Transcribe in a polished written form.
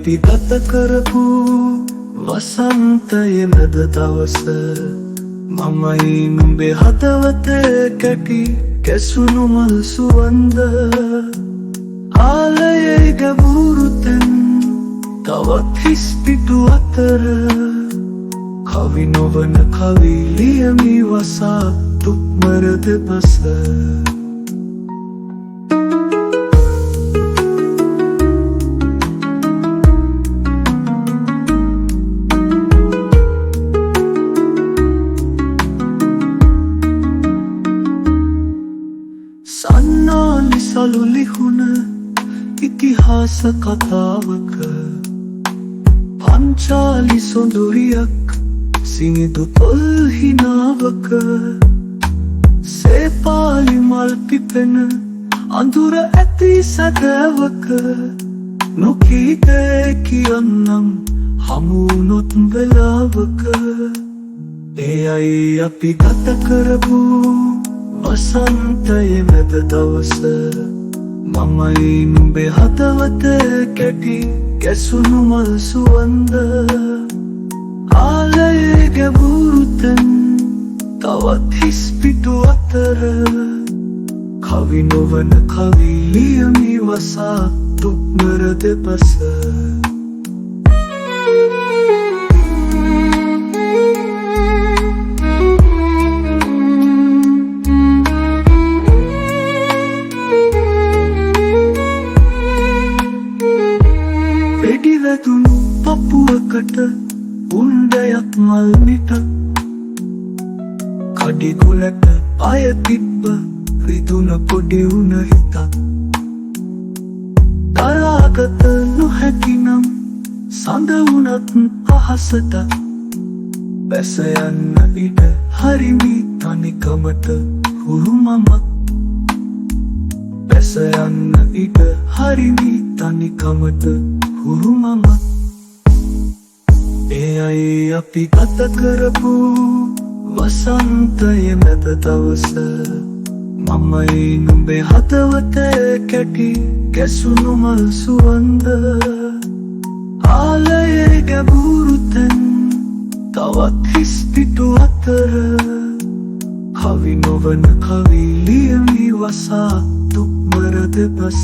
අපි ගත කරපු වසන්තයේ මැද දවස මමයි නුඹේ හදවතේ කැටි කැසුණු මල් සුවඳ ආලයේ ගැඹුරුතෙන් තවත් හිස් පිටු අතර කවි නොවන කවි ලියමි වසා තුක්මර දෙපස සන්නාලි සලු ලිහුණ ඉතිහාස කතාවක පංචාලි සොඳුරියක් සිනිදු පොල් හිනාවක සේපාලි මල් පිපෙන අඳුර ඇති සැදෑවක නොකීතේ කියන්නම් හමුුණොත් වෙලාවක එයයි අපි ගත කරපු වසන්තයේ මැද දවස මමයි නුඹේ හදවතේ කැටි කැසුණු මල් සුවඳ ආලයේ ගැඹුරුතෙන් තවත් හිස් පිටු අතර කවි නොවන කවි ලියමි වසා තුක්මර දෙපස වෙඩිවැදුණු පපුවකට උණ්ඩයක් මල් මිට කඩිකුලට අය තිබ්බ රිදුන පොඩි උණ හිතක් තරාගත නොහැකිනම් සඳ වුණත් අහසට බැස යන්න ඉඩ හරිමි තනිකමට හුරුමමක් බැස යන්න ඉඩ හරිමි තනිකමට හුරුමමක් එයයි අපි ගත කරපු වසන්තයේ මැද දවස මමයි නුඹේ හදවතේ කැටි කැසුණු මල් සුවඳ ආලයේ ගැඹුරුතෙන් තවත් හිස් පිටු අතර කවි නොවන කවි ලියමි වසා තුක්මර දෙපස